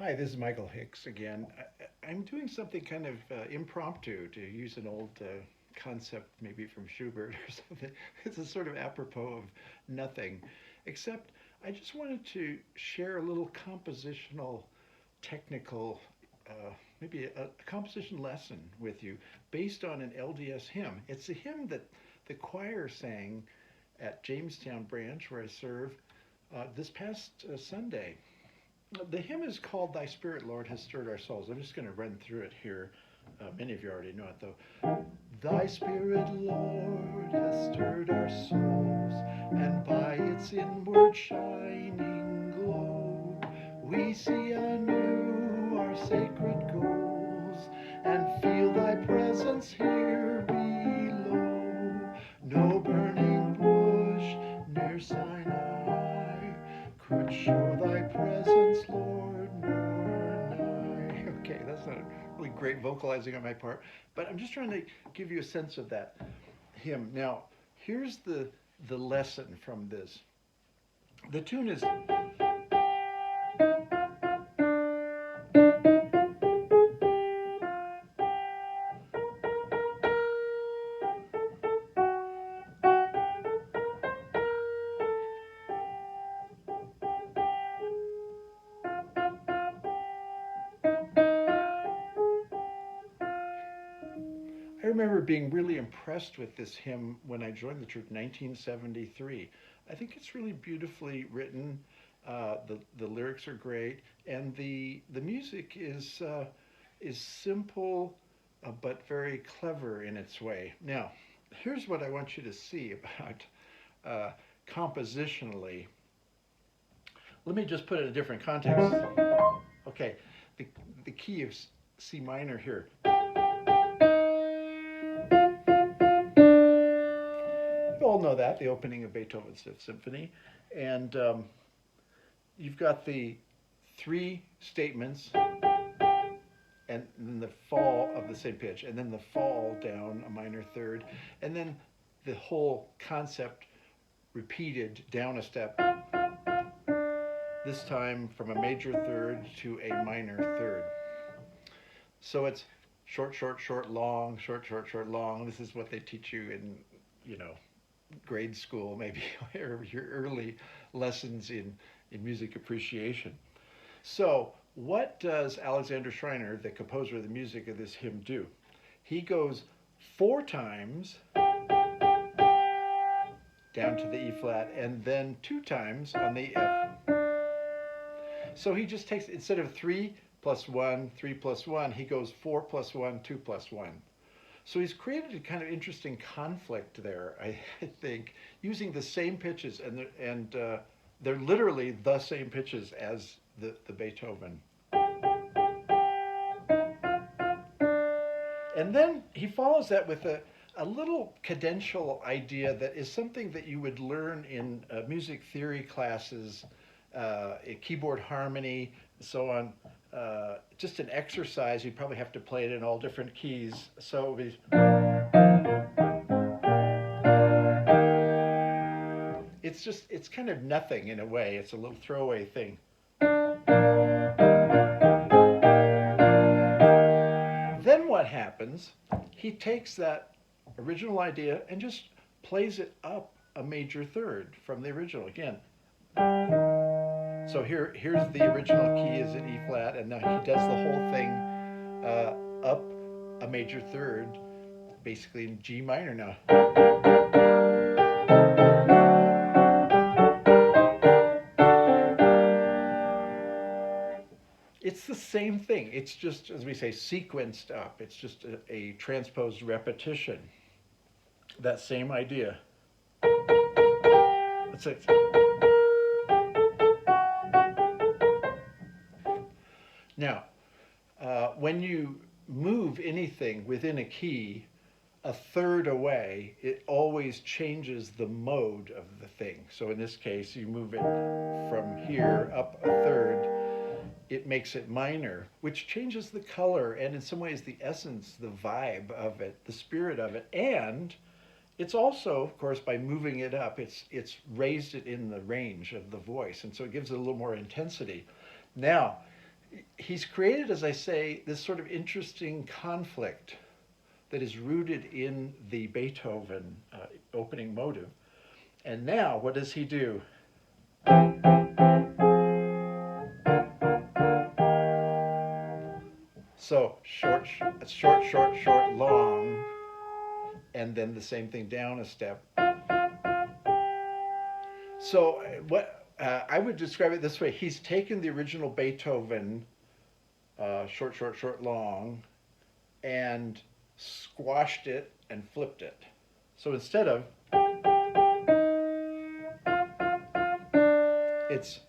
Hi, this is Michael Hicks again. I'm doing something kind of impromptu, to use an old concept maybe from Schubert or something. It's a sort of apropos of nothing, except I just wanted to share a little compositional, technical, maybe a composition lesson with you based on an LDS hymn. It's a hymn that the choir sang at Jamestown Branch, where I serve, this past Sunday. The hymn is called Thy Spirit, Lord, has stirred our souls. I'm just going to run through it here. Many of you already know it, though. Thy Spirit, Lord, has stirred our souls, and by its inward shining glow, we see anew our sacred goals, and feel thy presence here below. No burning bush near Sinai could show thy presence, Lord, more nigh. Okay, that's not really great vocalizing on my part, but I'm just trying to give you a sense of that hymn. Now, here's the lesson from this. The tune is I remember being really impressed with this hymn when I joined the church in 1973. I think it's really beautifully written. The lyrics are great, and the music is simple but very clever in its way. Now, here's what I want you to see about compositionally. Let me just put it in a different context. Okay, the, the key of C minor here. You all know that, the opening of Beethoven's Fifth Symphony. And you've got the three statements and then the fall of the same pitch, and then the fall down a minor third, and then the whole concept repeated down a step, this time from a major third to a minor third. So it's short, short, short, long, short, short, short, long. This is what they teach you in, grade school, maybe, or your early lessons in music appreciation. So, what does Alexander Schreiner, the composer of the music of this hymn, do? He goes four times down to the E flat and then two times on the F. So he just takes, instead of 3 plus 1, 3 plus 1, he goes 4 plus 1, 2 plus 1. So he's created a kind of interesting conflict there, I think, using the same pitches, and they're literally the same pitches as the Beethoven. And then he follows that with a little cadential idea that is something that you would learn in music theory classes, keyboard harmony, and so on. Just an exercise. You'd probably have to play it in all different keys. So it's kind of nothing in a way. It's a little throwaway thing. Then what happens? He takes that original idea and just plays it up a major third from the original again. So here's the original key is in E flat, and now he does the whole thing up a major third, basically in G minor now. It's the same thing. It's just, as we say, sequenced up. It's just a transposed repetition. That same idea. Let's say. Now, when you move anything within a key a third away, it always changes the mode of the thing. So in this case, you move it from here up a third, it makes it minor, which changes the color and in some ways the essence, the vibe of it, the spirit of it. And it's also, of course, by moving it up, it's raised it in the range of the voice. And so it gives it a little more intensity. Now, he's created, as I say, this sort of interesting conflict that is rooted in the Beethoven opening motive. And now, what does he do? So short, short, short, short, long, and then the same thing down a step. So what I would describe it this way: he's taken the original Beethoven short, short, short, long, and squashed it and flipped it. So instead of, it's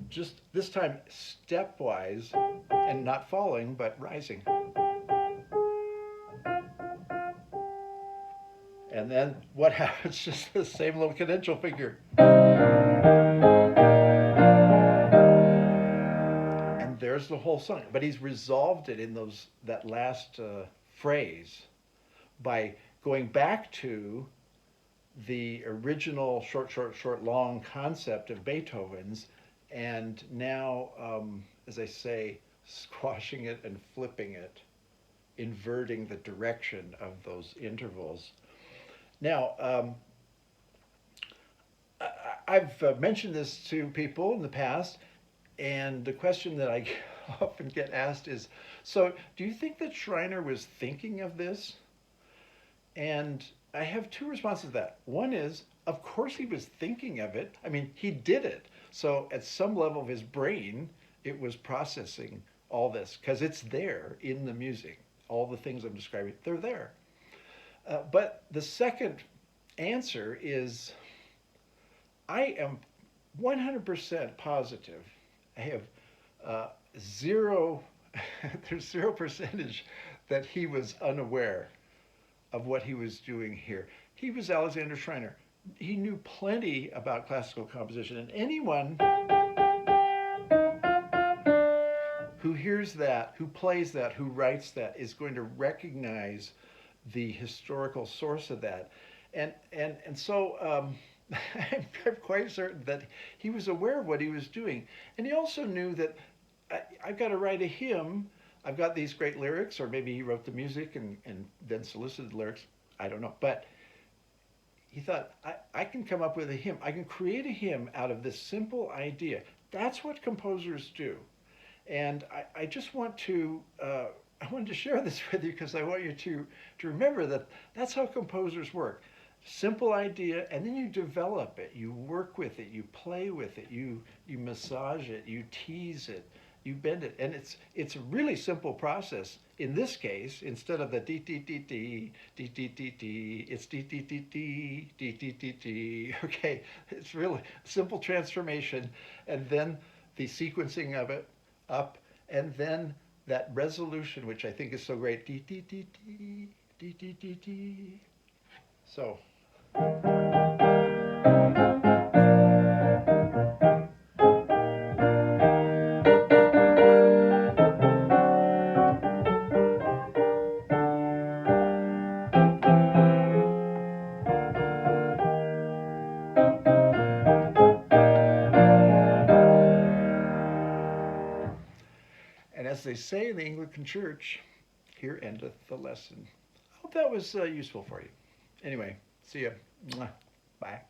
just this time stepwise and not falling but rising. And then what happens? Just the same little cadential figure. And there's the whole song. But he's resolved it in that last phrase by going back to the original short, short, short, long concept of Beethoven's, and now, as I say, squashing it and flipping it, inverting the direction of those intervals. Now, I've mentioned this to people in the past, and the question that I often get asked is, so do you think that Schreiner was thinking of this? And I have two responses to that. One is, of course he was thinking of it. I mean, he did it. So at some level of his brain, it was processing all this because it's there in the music. All the things I'm describing, they're there. But the second answer is, I am 100% positive. I have there's 0% that he was unaware of what he was doing here. He was Alexander Schreiner. He knew plenty about classical composition, and anyone who hears that, who plays that, who writes that is going to recognize the historical source of that. And so I'm quite certain that he was aware of what he was doing. And he also knew that I've got to write a hymn. I've got these great lyrics, or maybe he wrote the music and then solicited the lyrics. I don't know. But he thought, I can come up with a hymn. I can create a hymn out of this simple idea. That's what composers do. And I just want to, I wanted to share this with you because I want you to remember that that's how composers work. Simple idea, and then you develop it. You work with it. You play with it. You massage it. You tease it. You bend it, and it's a really simple process. In this case, instead of the d d d d d d d d, it's d d d d d d d d. Okay, it's really simple transformation, and then the sequencing of it up, and then that resolution, which I think is so great. D d d d d d d d. So. And as they say in the Anglican Church, here endeth the lesson. I hope that was useful for you. Anyway, see ya. Bye.